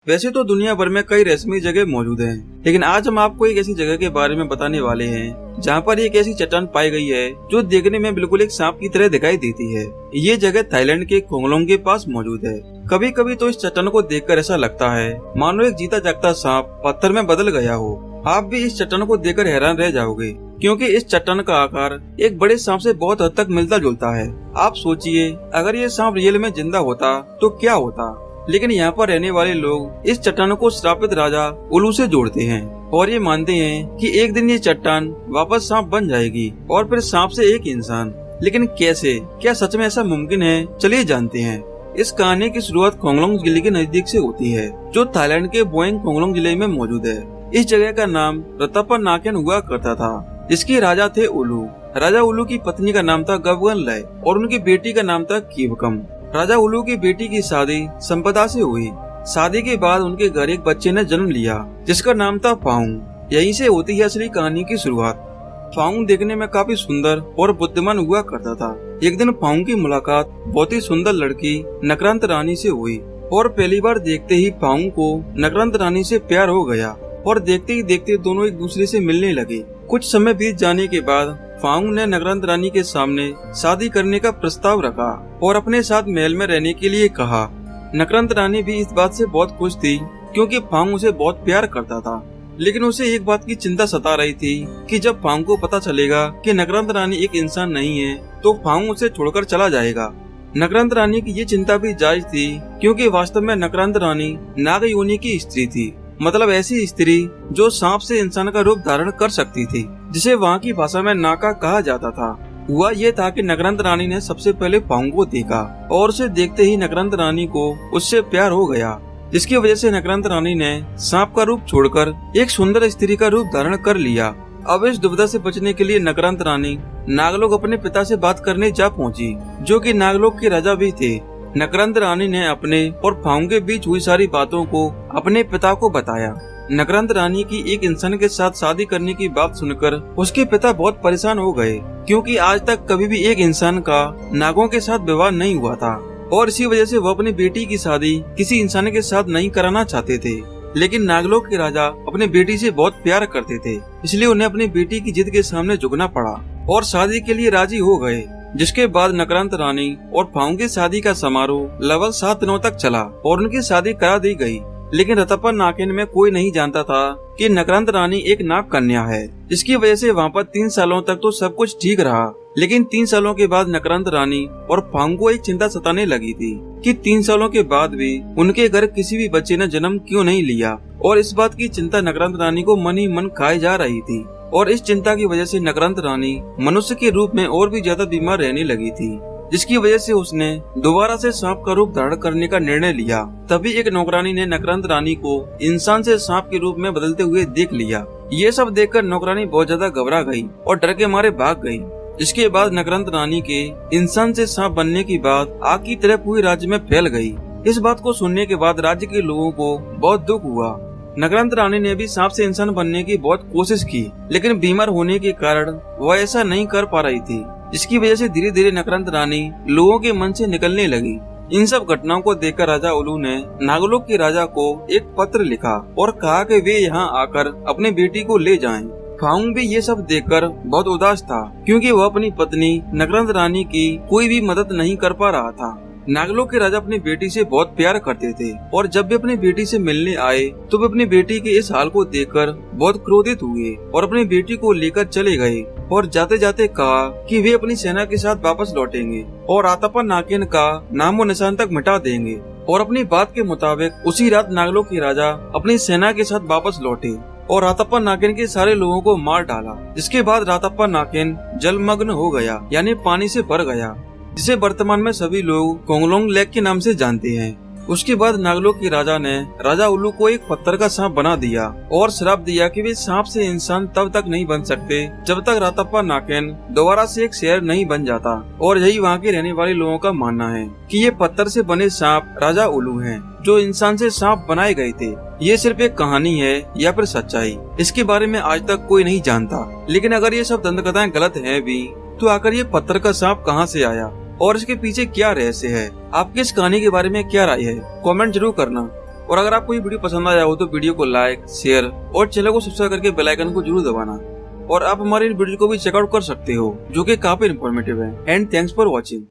वैसे तो दुनिया भर में कई रहस्यमयी जगह मौजूद हैं, लेकिन आज हम आपको एक ऐसी जगह के बारे में बताने वाले हैं जहाँ पर एक ऐसी चट्टान पाई गई है जो देखने में बिल्कुल एक सांप की तरह दिखाई देती है। ये जगह थाईलैंड के कोंगलोंग के पास मौजूद है। कभी कभी तो इस चट्टान को देखकर ऐसा लगता है मानो एक जीता जागता सांप पत्थर में बदल गया हो। आप भी इस चट्टान को देखकर हैरान रह जाओगे, क्योंकि इस चट्टान का आकार एक बड़े सांप से बहुत हद तक मिलता जुलता है। आप सोचिए, अगर ये सांप रियल में जिंदा होता तो क्या होता। लेकिन यहाँ पर रहने वाले लोग इस चट्टान को श्रापित राजा उल्लू से जोड़ते हैं और ये मानते हैं कि एक दिन ये चट्टान वापस सांप बन जाएगी और फिर सांप से एक इंसान। लेकिन कैसे, क्या सच में ऐसा मुमकिन है? चलिए जानते हैं। इस कहानी की शुरुआत कोंगलोंग जिले के नजदीक से होती है, जो थाईलैंड के बोएंग कोंगलोंग जिले में मौजूद है। इस जगह का नाम रत्तापा नाकेन हुआ करता था, जिसके राजा थे उल्लू। राजा उल्लू की पत्नी का नाम था गबगन लय और उनकी बेटी का नाम था कीवकम। राजा उल्लू की बेटी की शादी संपदा से हुई। शादी के बाद उनके घर एक बच्चे ने जन्म लिया जिसका नाम था फाउंग। यहीं से होती है असली कहानी की शुरुआत। फाउंग देखने में काफी सुंदर और बुद्धिमान हुआ करता था। एक दिन फाउंग की मुलाकात बहुत ही सुंदर लड़की नकरंत रानी से हुई और पहली बार देखते ही फाउंग को नकरंत रानी से प्यार हो गया और देखते ही देखते दोनों एक दूसरे से मिलने लगे। कुछ समय बीत जाने के बाद फाउंग ने नकरंत रानी के सामने शादी करने का प्रस्ताव रखा और अपने साथ महल में रहने के लिए कहा। नकरंत रानी भी इस बात से बहुत खुश थी, क्योंकि फाउंग उसे बहुत प्यार करता था। लेकिन उसे एक बात की चिंता सता रही थी कि जब फाउंग को पता चलेगा कि नकरंत रानी एक इंसान नहीं है तो फाउंग उसे छोड़कर चला जाएगा। नकरंत रानी की ये चिंता भी जायज थी, क्योंकि वास्तव में नकरंत रानी नाग योनि की स्त्री थी, मतलब ऐसी स्त्री जो सांप से इंसान का रूप धारण कर सकती थी, जिसे वहाँ की भाषा में नाका कहा जाता था। हुआ ये था कि नकरंत रानी ने सबसे पहले फाउंग को देखा और उसे देखते ही नकरंत रानी को उससे प्यार हो गया, जिसकी वजह से नकरंत रानी ने सांप का रूप छोड़कर एक सुंदर स्त्री का रूप धारण कर लिया। अब इस दुविधा से बचने के लिए नकरंत रानी नागलोक अपने पिता से बात करने जा पहुंची, जो कि नागलोक के राजा भी थे। नकरंत रानी ने अपने और फाउंग के बीच हुई सारी बातों को अपने पिता को बताया। नकरंत रानी की एक इंसान के साथ शादी करने की बात सुनकर उसके पिता बहुत परेशान हो गए, क्योंकि आज तक कभी भी एक इंसान का नागों के साथ विवाह नहीं हुआ था और इसी वजह से वो अपनी बेटी की शादी किसी इंसान के साथ नहीं कराना चाहते थे। लेकिन नागलोक के राजा अपनी बेटी से बहुत प्यार करते थे, इसलिए उन्हें अपनी बेटी की जिद के सामने झुकना पड़ा और शादी के लिए राजी हो गए। जिसके बाद नकरंत रानी और फाउंग की शादी का समारोह लगभग 7 दिनों तक चला और उनकी शादी करा दी गई। लेकिन रत्तापा नाकेन में कोई नहीं जानता था कि नकरंत रानी एक नाग कन्या है, जिसकी वजह से वहाँ पर 3 सालों तक तो सब कुछ ठीक रहा। लेकिन 3 सालों के बाद नकरंत रानी और फाउंग को एक चिंता सताने लगी थी कि 3 सालों के बाद भी उनके घर किसी भी बच्चे ने जन्म क्यों नहीं लिया, और इस बात की चिंता नकरंत रानी को मन ही मन खाए जा रही थी। और इस चिंता की वजह से नकरंत रानी मनुष्य के रूप में और भी ज्यादा बीमार रहने लगी थी, जिसकी वजह से उसने दोबारा से सांप का रूप धारण करने का निर्णय लिया। तभी एक नौकरानी ने नकरंत रानी को इंसान से सांप के रूप में बदलते हुए देख लिया। ये सब देखकर नौकरानी बहुत ज्यादा घबरा गई और डर के मारे भाग गई। इसके बाद नकरंत रानी के इंसान से सांप बनने की बात आग की तरह पूरे राज्य में फैल गई। इस बात को सुनने के बाद राज्य के लोगों को बहुत दुख हुआ। नकरंत रानी ने भी सांप से इंसान बनने की बहुत कोशिश की, लेकिन बीमार होने के कारण वह ऐसा नहीं कर पा रही थी, जिसकी वजह से धीरे धीरे नकरंत रानी लोगों के मन से निकलने लगी। इन सब घटनाओं को देखकर राजा उल्लू ने नागलोक के राजा को एक पत्र लिखा और कहा कि वे यहाँ आकर अपनी बेटी को ले जाएं। फाउंग भी ये सब देखकर बहुत उदास था, क्योंकि वह अपनी पत्नी नकरंत रानी की कोई भी मदद नहीं कर पा रहा था। नागलोक के राजा अपनी बेटी से बहुत प्यार करते थे और जब भी अपनी बेटी से मिलने आए तो वे अपनी बेटी के इस हाल को देखकर बहुत क्रोधित हुए और अपनी बेटी को लेकर चले गए और जाते जाते कहा कि वे अपनी सेना के साथ वापस लौटेंगे और रत्तापा नाकेन का नामो निशान तक मिटा देंगे। और अपनी बात के मुताबिक उसी रात नागलोक के राजा अपनी सेना के साथ वापस लौटे और रत्तापा नाकेन के सारे लोगों को मार डाला। जिसके बाद रत्तापा नाकेन जलमग्न हो गया, यानी पानी से भर गया, जिसे वर्तमान में सभी लोग कोंगलोंग लेक के नाम से जानते हैं। उसके बाद नागलोक के राजा ने राजा उल्लू को एक पत्थर का सांप बना दिया और श्राप दिया कि वे सांप से इंसान तब तक नहीं बन सकते जब तक रत्तापा नाकेन दोबारा से एक शहर नहीं बन जाता। और यही वहाँ के रहने वाले लोगों का मानना है कि ये पत्थर से बने सांप राजा उल्लू हैं, जो इंसान से सांप बनाए गए थे। ये सिर्फ एक कहानी है या फिर सच्चाई, इसके बारे में आज तक कोई नहीं जानता। लेकिन अगर ये सब दंतकथाएं गलत हैं भी, तो आखिर ये पत्थर का सांप कहाँ से आया? और इसके पीछे क्या रहस्य है? आपकी इस कहानी के बारे में क्या राय है? कमेंट जरूर करना। और अगर आपको ये वीडियो पसंद आया हो तो वीडियो को लाइक, शेयर और चैनल को सब्सक्राइब करके बेल आइकन को जरूर दबाना। और आप हमारे इन वीडियो को भी चेकआउट कर सकते हो जो कि काफी इन्फॉर्मेटिव है। And thanks for watching.